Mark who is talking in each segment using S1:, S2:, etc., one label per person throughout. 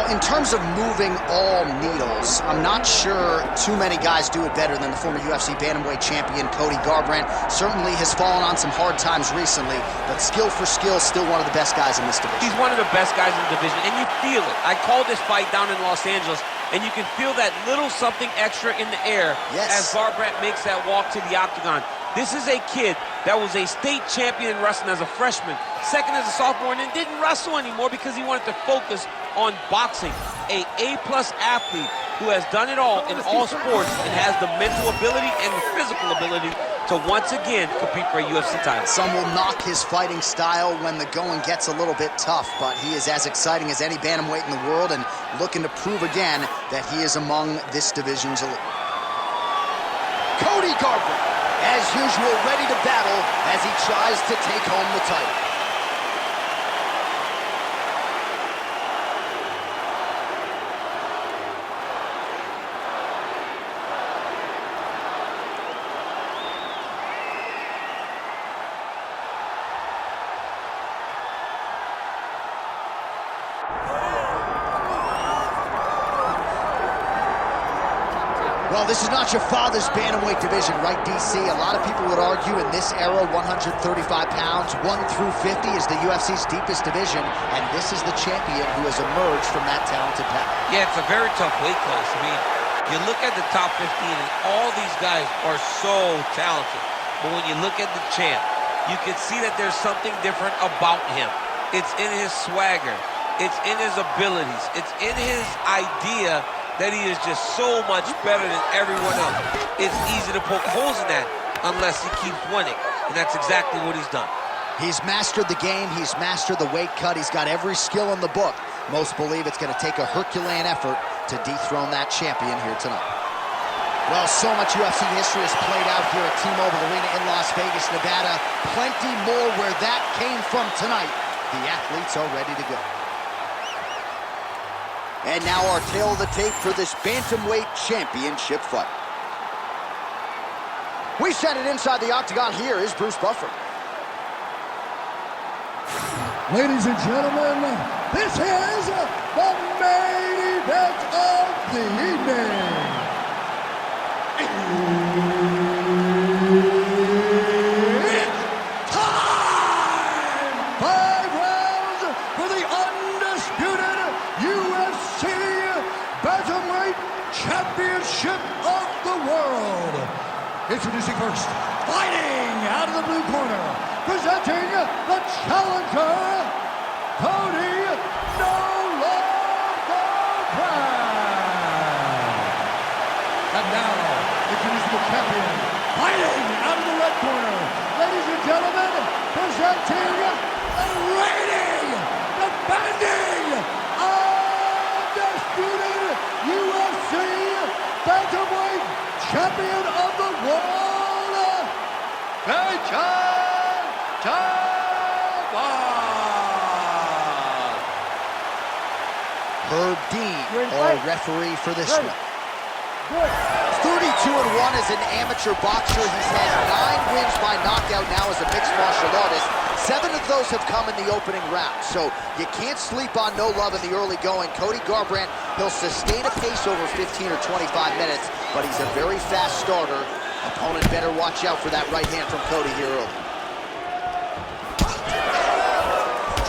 S1: Well, in terms of moving all needles, I'm not sure too many guys do it better than the former UFC bantamweight champion Cody Garbrandt. Certainly has fallen on some hard times recently, but skill for skill, still one of the best guys in this division.
S2: He's one of the best guys in the division, and you feel it. I called this fight down in Los Angeles, and you can feel that little something extra in the air as Garbrandt makes that walk to the octagon. This is a kid that was a state champion in wrestling as a freshman, second as a sophomore, and then didn't wrestle anymore because he wanted to focus on boxing. A-plus athlete who has done it all in all sports and has the mental ability and the physical ability to once again compete for a UFC title.
S1: Some will knock his fighting style when the going gets a little bit tough, but he is as exciting as any bantamweight in the world and looking to prove again that he is among this division's elite. Cody Garbrandt, as usual, ready to battle as he tries to take home the title. Well, this is not your father's bantamweight division, right, DC? A lot of people would argue in this era, 135 pounds, 1 through 50 is the UFC's deepest division, and this is the champion who has emerged from that talented pack.
S2: Yeah, it's a very tough weight class. I mean, you look at the top 15, and all these guys are so talented. But when you look at the champ, you can see that there's something different about him. It's in his swagger. It's in his abilities. It's in his idea that he is just so much better than everyone else. It's easy to poke holes in that unless he keeps winning, and that's exactly what he's done.
S1: He's mastered the game, he's mastered the weight cut, he's got every skill in the book. Most believe it's gonna take a Herculean effort to dethrone that champion here tonight. Well, so much UFC history has played out here at T-Mobile Arena in Las Vegas, Nevada. Plenty more where that came from tonight. The athletes are ready to go. And now our tail of the tape for this bantamweight championship fight. We set it inside the octagon. Here is Bruce Buffer.
S3: Ladies and gentlemen, this is the main event of the evening. It's time! 5 rounds for the undisputed UFC Bantamweight Championship of the World. Introducing first, fighting out of the blue corner, presenting the challenger, Cody Garbrandt. And now, introducing the champion, fighting out of the red corner, ladies and gentlemen, presenting the reigning, defending, undisputed UFC Bantamweight Champion of the World, Payton Talbott.
S1: Herb Dean, our referee for this one. 32-1 as an amateur boxer. He's had 9 wins by knockout now as a mixed martial artist. 7 of those have come in the opening round, so you can't sleep on no love in the early going. Cody Garbrandt, he'll sustain a pace over 15 or 25 minutes, but he's a very fast starter. Opponent better watch out for that right hand from Cody here early.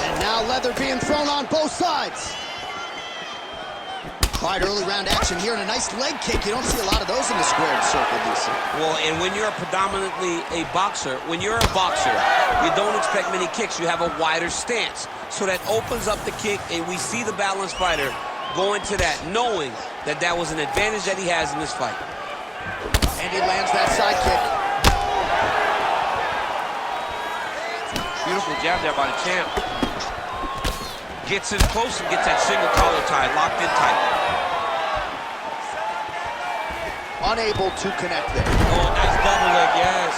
S1: And now leather being thrown on both sides. All right, early round action here, and a nice leg kick. You don't see a lot of those in the squared circle, DC.
S2: Well, and when you're predominantly a boxer, you don't expect many kicks. You have a wider stance. So that opens up the kick, and we see the balanced fighter go into that, knowing that that was an advantage that he has in this fight.
S1: And he lands that side kick.
S2: Beautiful jab there by the champ. Gets in close and gets that single collar tie, locked in tight.
S1: Unable to connect there.
S2: Oh, nice double leg, yes.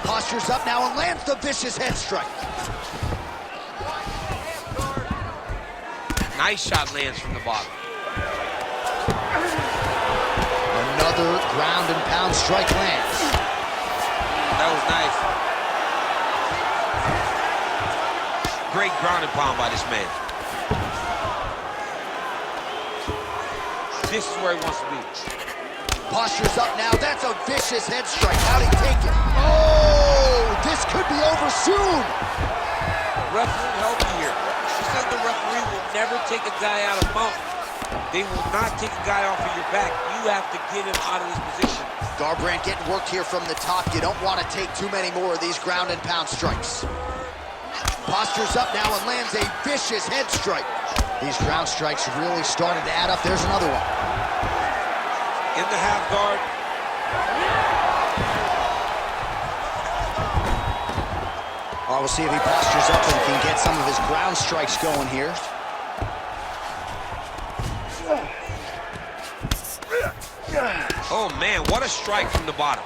S1: Postures up now and lands the vicious head strike.
S2: Nice shot lands from the bottom.
S1: Another ground and pound strike lands.
S2: That was nice. Great ground and pound by this man. This is where he wants to be.
S1: Posture's up now. That's a vicious head strike. How'd he take it? Oh, this could be over soon.
S2: Referee help you here. She said the referee will never take a guy out of mount. They will not take a guy off of your back. You have to get him out of this position.
S1: Garbrandt getting worked here from the top. You don't want to take too many more of these ground and pound strikes. Posture's up now and lands a vicious head strike. These ground strikes really started to add up. There's another one.
S2: In the half guard.
S1: All right, we'll see if he postures up and can get some of his ground strikes going here.
S2: Oh, man, what a strike from the bottom.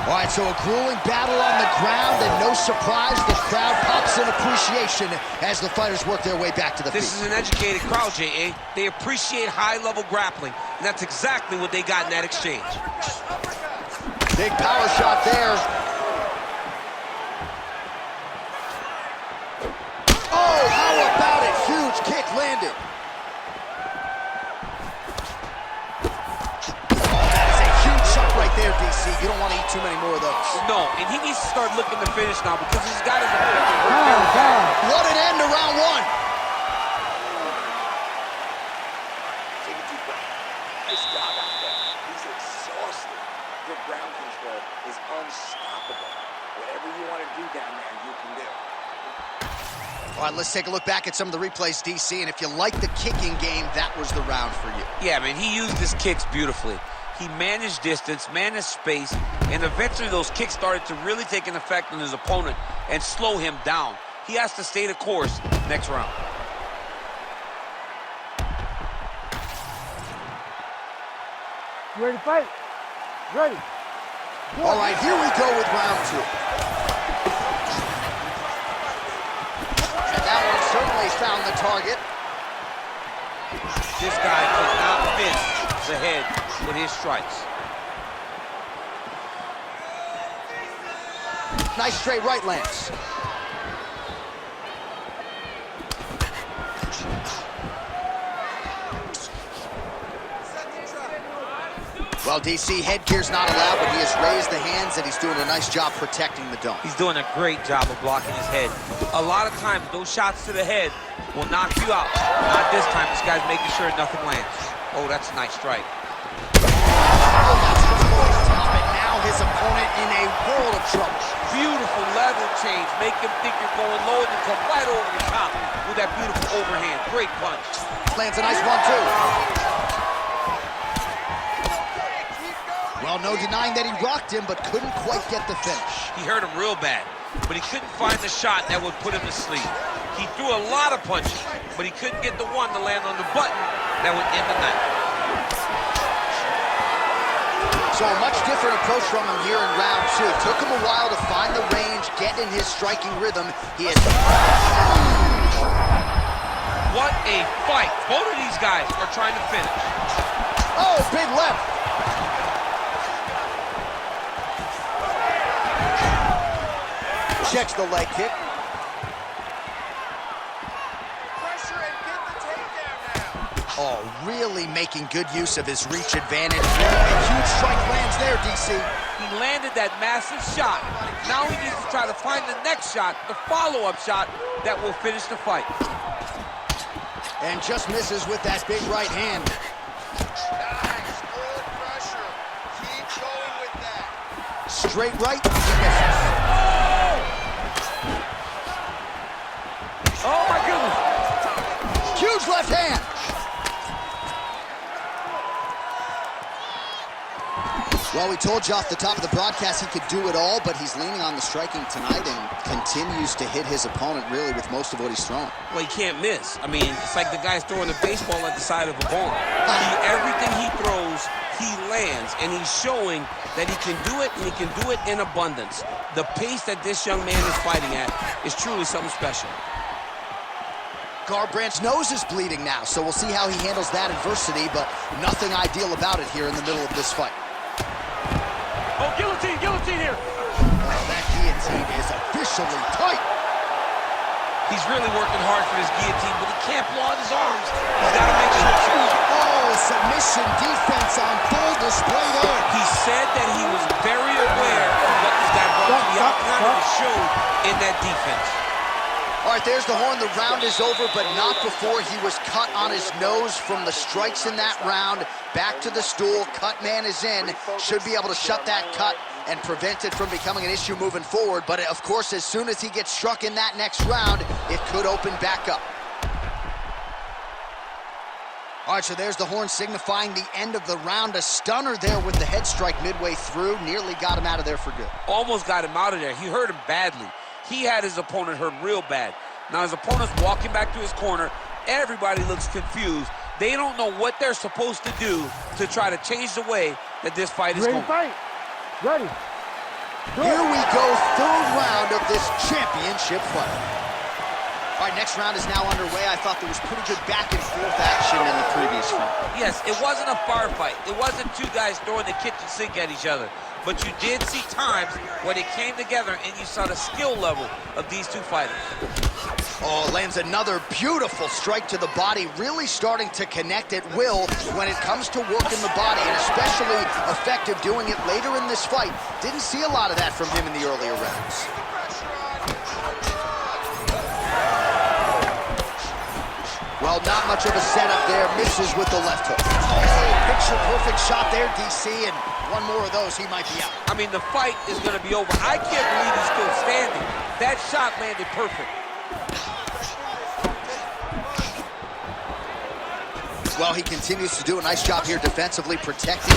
S1: All right, so a grueling battle on the ground, and no surprise, the crowd pops in appreciation as the fighters work their way back to the feet.
S2: This is an educated crowd, J.A. They appreciate high-level grappling, and that's exactly what they got in that exchange.
S1: Big power shot there. Oh, how about it? Huge kick landed. Right there, DC. You don't want to eat too many more of those.
S2: No, and he needs to start looking to finish now because he's got his
S1: What an end to round one.
S4: Take a deep breath. Nice job out there. He's exhausted. Your ground control is unstoppable. Whatever you want to do down there, you can do.
S1: All right, let's take a look back at some of the replays, DC. And if you like the kicking game, that was the round for you.
S2: Yeah, man, he used his kicks beautifully. He managed distance, managed space, and eventually those kicks started to really take an effect on his opponent and slow him down. He has to stay the course next round.
S3: You ready to fight? Ready.
S1: All right, here we go with round two. And that one certainly found the target.
S2: This guy cannot miss the head with his strikes.
S1: Nice straight right lands. Well, DC, headgear's not allowed, but he has raised the hands, and he's doing a nice job protecting the dome.
S2: He's doing a great job of blocking his head. A lot of times, those shots to the head will knock you out. Not this time. This guy's making sure nothing lands. Oh, that's a nice strike.
S1: Oh, that's the point top, and now his opponent in a world of trouble.
S2: Beautiful level change. Make him think you're going low and then come right over the top with that beautiful overhand. Great punch.
S1: Lands a nice one, too. Well, no denying that he rocked him, but couldn't quite get the finish.
S2: He hurt him real bad, but he couldn't find the shot that would put him to sleep. He threw a lot of punches, but he couldn't get the one to land on the button that would end the night.
S1: So a much different approach from him here in round two. Took him a while to find the range, get in his striking rhythm. He has...
S2: What a fight. Both of these guys are trying to finish.
S1: Oh, big left. Checks the leg kick.
S4: Pressure and get the takedown now.
S1: Oh, really making good use of his reach advantage. A huge strike lands there, DC.
S2: He landed that massive shot. Now he needs to try to find the next shot, the follow-up shot that will finish the fight.
S1: And just misses with that big right hand.
S4: Nice, good pressure. Keep going with that.
S1: Straight right, he misses.
S2: Oh, my goodness.
S1: Huge left hand. Well, we told you off the top of the broadcast he could do it all, but he's leaning on the striking tonight and continues to hit his opponent really with most of what he's throwing.
S2: Well, he can't miss. I mean, it's like the guy's throwing a baseball at the side of a barn. Everything he throws, he lands, and he's showing that he can do it, and he can do it in abundance. The pace that this young man is fighting at is truly something special.
S1: Garbrandt's nose is bleeding now, so we'll see how he handles that adversity, but nothing ideal about it here in the middle of this fight.
S2: Oh, guillotine, guillotine here.
S1: Oh, that guillotine is a vicious especially tight.
S2: He's really working hard for his guillotine, but he can't blow out his arms. He's got to make sure.
S1: Oh, submission defense on full display there.
S2: He said that he was very aware of what this guy brought to the octagon, and it showed in that defense.
S1: All right, there's the horn. The round is over, but not before he was cut on his nose from the strikes in that round. Back to the stool. Cut man is in. Should be able to shut that cut and prevent it from becoming an issue moving forward. But, of course, as soon as he gets struck in that next round, it could open back up. All right, so there's the horn signifying the end of the round. A stunner there with the head strike midway through. Nearly got him out of there for good.
S2: Almost got him out of there. He hurt him badly. He had his opponent hurt real bad. Now his opponent's walking back to his corner. Everybody looks confused. They don't know what they're supposed to do to try to change the way that this fight is going.
S3: Fight. Ready.
S1: Here we go, third round of this championship fight. All right, next round is now underway. I thought there was pretty good back and forth action in the previous round.
S2: Yes, it wasn't a firefight. It wasn't two guys throwing the kitchen sink at each other. But you did see times where they came together and you saw the skill level of these two fighters.
S1: Oh, lands another beautiful strike to the body, really starting to connect at will when it comes to working the body, and especially effective doing it later in this fight. Didn't see a lot of that from him in the earlier rounds. Well, not much of a setup there. Misses with the left hook. Oh, picture-perfect shot there, DC, and one more of those, he might be out.
S2: I mean, the fight is going to be over. I can't believe he's still standing. That shot landed perfect.
S1: Well, he continues to do a nice job here defensively, protecting.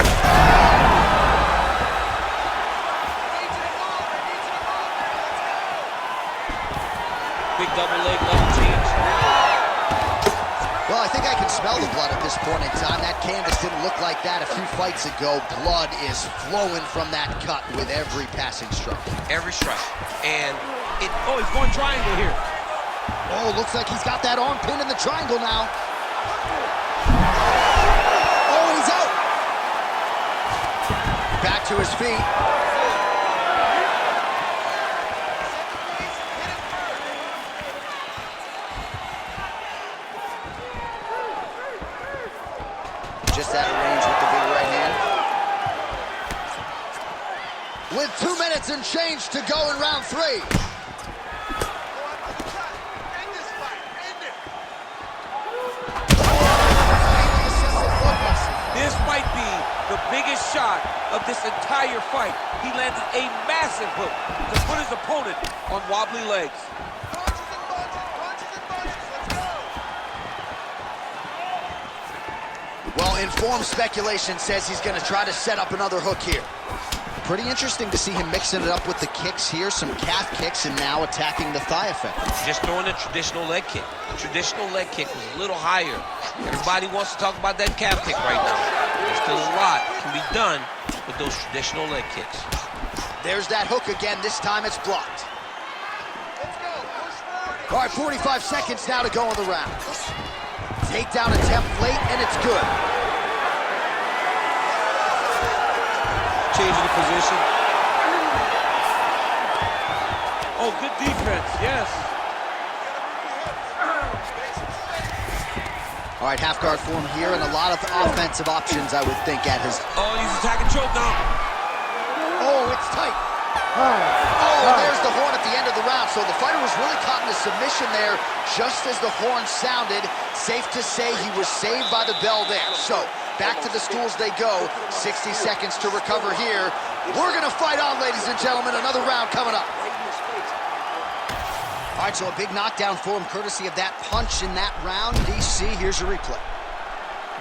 S2: Big double leg, double change.
S1: Well, I think I can smell the blood at this point in time. That canvas didn't look like that a few fights ago. Blood is flowing from that cut with every passing strike.
S2: Every strike. And oh, he's going triangle here.
S1: Oh, looks like he's got that arm pinned in the triangle now. Oh, he's out. Back to his feet. Just out of range with the big right hand. With 2 minutes and change to go in round 3.
S2: This might be the biggest shot of this entire fight. He landed a massive hook to put his opponent on wobbly legs.
S1: Well, informed speculation says he's going to try to set up another hook here. Pretty interesting to see him mixing it up with the kicks here, some calf kicks, and now attacking the thigh effect.
S2: Just throwing a traditional leg kick. The traditional leg kick was a little higher. Everybody wants to talk about that calf kick right now. There's still a lot can be done with those traditional leg kicks.
S1: There's that hook again. This time it's blocked. All right, 45 seconds now to go in the round. Takedown attempt late, and it's good.
S2: Changing the position. Oh, good defense, yes.
S1: All right, half guard form here, and a lot of offensive options, I would think, at his...
S2: Oh, he's attacking choke now.
S1: Oh, it's tight. Oh, and there's the horn at the end of the round. So the fighter was really caught in a submission there just as the horn sounded. Safe to say he was saved by the bell there. So back to the stools they go. 60 seconds to recover here. We're going to fight on, ladies and gentlemen. Another round coming up. All right, so a big knockdown for him courtesy of that punch in that round. DC, here's your replay.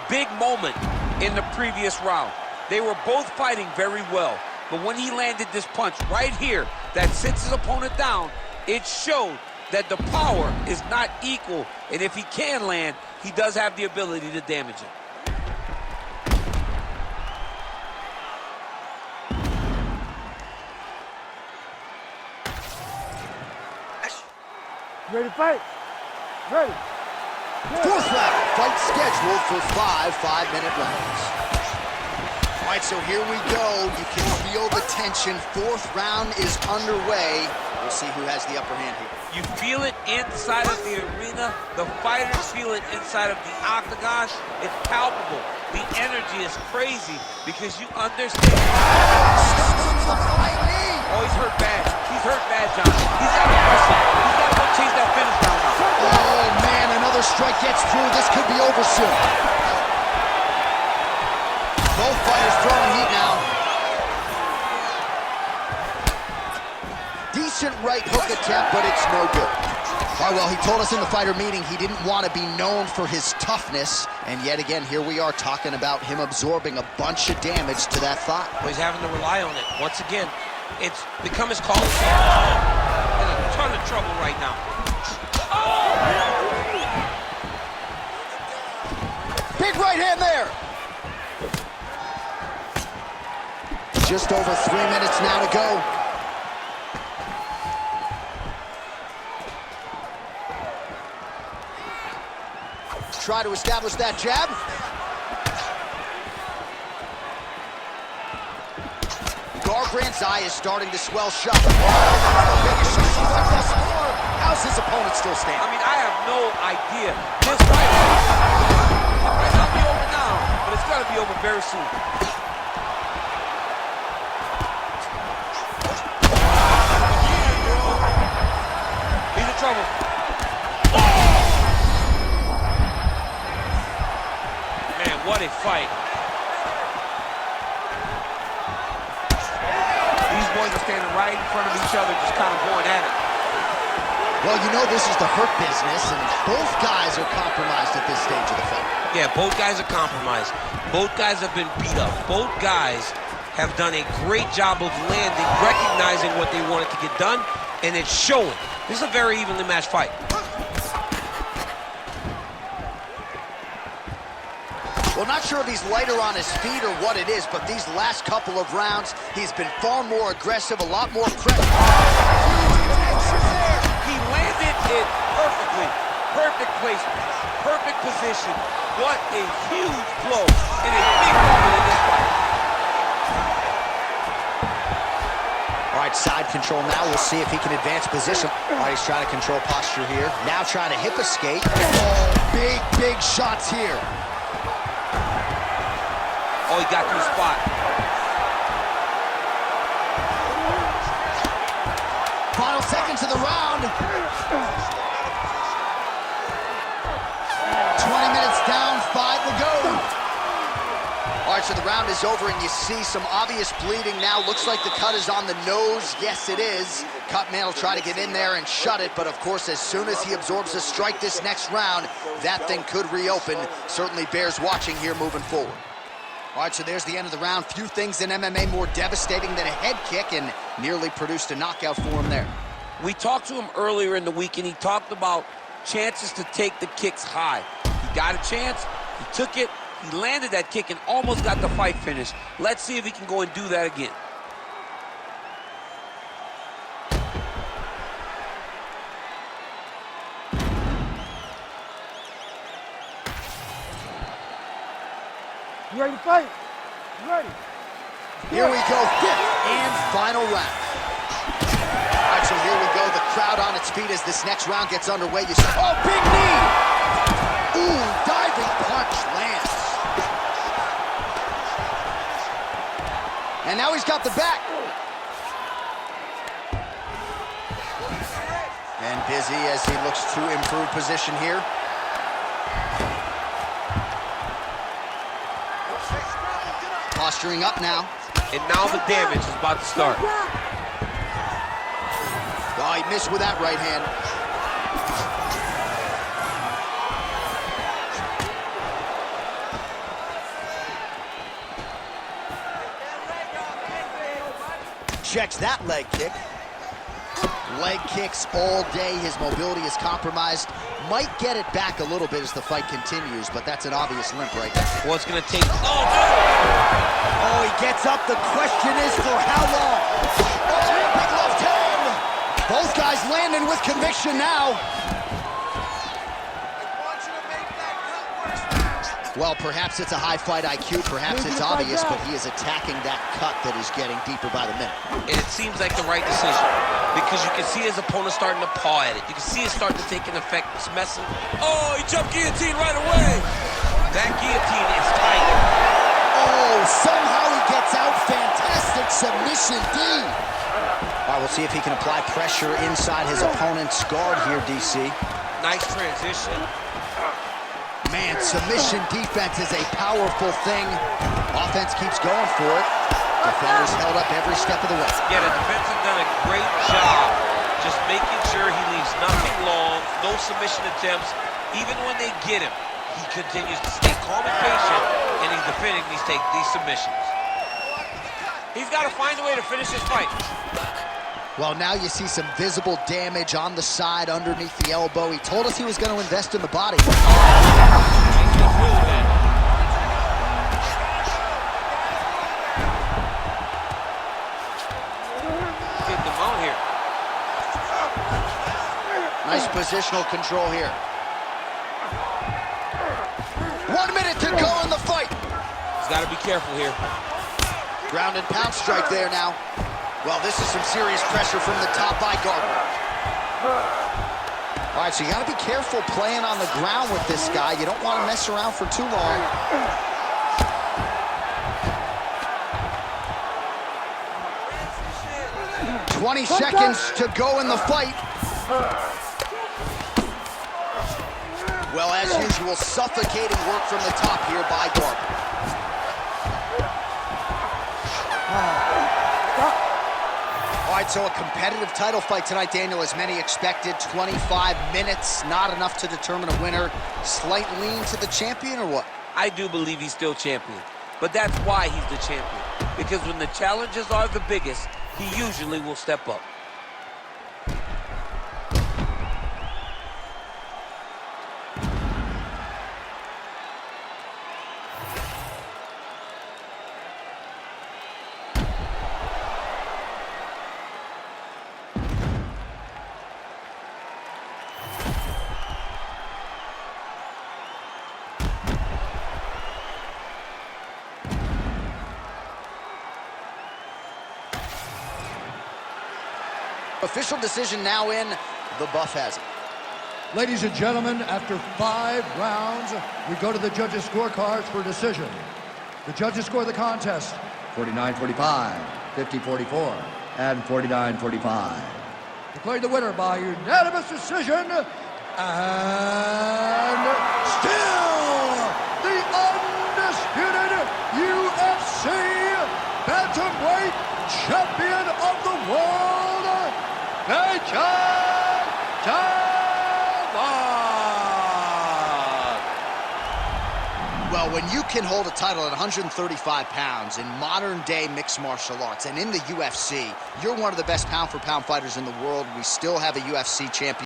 S2: Big moment in the previous round. They were both fighting very well. But when he landed this punch right here that sits his opponent down, it showed that the power is not equal. And if he can land, he does have the ability to damage it.
S3: Ready to fight? Ready.
S1: Fourth round, fight scheduled for 5 5-minute rounds. All right, so here we go. You can feel the tension. Fourth round is underway. We'll see who has the upper hand here.
S2: You feel it inside of the arena. The fighters feel it inside of the octagon. It's palpable. The energy is crazy because you understand. Oh, he's hurt bad. He's hurt bad, John. He's got to press it. He's got to go chase that finish down now.
S1: Oh, man, another strike gets through. This could be over soon. Both fighters throwing heat now. Decent right hook attempt, but it's no good. All right, well, he told us in the fighter meeting he didn't want to be known for his toughness. And yet again, here we are talking about him absorbing a bunch of damage to that thigh.
S2: Well, he's having to rely on it. Once again, it's become his calling card. In a ton of trouble right now.
S1: Big right hand there. Just over 3 minutes now to go. Try to establish that jab. Garbrandt's eye is starting to swell shut. How's his opponent still standing?
S2: I mean, I have no idea. This fight might not be over now, but it's got to be over very soon. He's in trouble. Man, what a fight. These boys are standing right in front of each other, just kind of going at it.
S1: Well, you know this is the hurt business, and both guys are compromised at this stage of the fight.
S2: Yeah, both guys are compromised. Both guys have been beat up. Both guys have done a great job of landing, recognizing what they wanted to get done, and it's showing. This is a very evenly matched fight.
S1: Well, not sure if he's lighter on his feet or what it is, but these last couple of rounds, he's been far more aggressive, a lot more pressure.
S2: He landed it perfectly. Perfect placement, perfect position. What a huge blow in a big moment in this fight.
S1: All right, side control now. We'll see if he can advance position. All right, he's trying to control posture here. Now trying to hip escape. Oh, big shots here.
S2: Oh, he got to the spot.
S1: Final seconds of the round. 20 minutes down, 5 to go. All right, so the round is over, and you see some obvious bleeding now. Looks like the cut is on the nose. Yes, it is. Cutman will try to get in there and shut it, but of course, as soon as he absorbs a strike this next round, that thing could reopen. Certainly bears watching here moving forward. All right, so there's the end of the round. Few things in MMA more devastating than a head kick, and nearly produced a knockout for him there.
S2: We talked to him earlier in the week, and he talked about chances to take the kicks high. He got a chance, he took it, he landed that kick and almost got the fight finished. Let's see if he can go and do that again.
S3: You ready to fight? You ready?
S1: Here we go, fifth and final round. All right, so here we go. The crowd on its feet as this next round gets underway. You see, oh, big knee! Ooh, diving punch lands. And now he's got the back. And busy as he looks to improve position here. Posturing up now.
S2: And now the damage is about to start.
S1: Oh, he missed with that right hand. Checks that leg kick. Leg kicks all day. His mobility is compromised. Might get it back a little bit as the fight continues, but that's an obvious limp right there.
S2: Well, it's going to take... Oh, no!
S1: Oh, he gets up. The question is for how long? Oh, big left hand. Both guys landing with conviction now. Well, perhaps it's a high fight IQ, perhaps it's obvious, but he is attacking that cut that is getting deeper by the minute.
S2: And it seems like the right decision, because you can see his opponent starting to paw at it. You can see it starting to take an effect. It's messing. Oh, he jumped guillotine right away. That guillotine is tight.
S1: Oh, somehow he gets out. Fantastic submission, D. All right, we'll see if he can apply pressure inside his opponent's guard here, DC.
S2: Nice transition.
S1: Man, submission defense is a powerful thing. Offense keeps going for it. Defenders held up every step of the way.
S2: Yeah, the defense has done a great job just making sure he leaves nothing long, no submission attempts. Even when they get him, he continues to stay calm and patient, and he's defending these submissions. He's got to find a way to finish this fight.
S1: Well, now you see some visible damage on the side underneath the elbow. He told us he was going to invest in the body.
S2: Get them out here.
S1: Nice positional control here. 1 minute to go in the fight.
S2: He's got to be careful here.
S1: Ground and pound strike there now. Well, this is some serious pressure from the top by Garbrandt. All right, so you got to be careful playing on the ground with this guy. You don't want to mess around for too long. "20 seconds to go in the fight." Well, as usual, suffocating work from the top here by Garbrandt. All right, so a competitive title fight tonight, Daniel, as many expected. 25 minutes, not enough to determine a winner. Slight lean to the champion, or what?
S2: I do believe he's still champion, but that's why he's the champion. Because when the challenges are the biggest, he usually will step up.
S1: Official decision now in. The buff has it.
S3: Ladies and gentlemen, after 5 rounds, we go to the judges' scorecards for decision. The judges score the contest 49-45, 50-44, and 49-45. Declared the winner by unanimous decision, and still the undisputed UFC bantamweight champion of the world, Payton Talbott.
S1: Well, when you can hold a title at 135 pounds in modern-day mixed martial arts and in the UFC, you're one of the best pound-for-pound fighters in the world. We still have a UFC champion.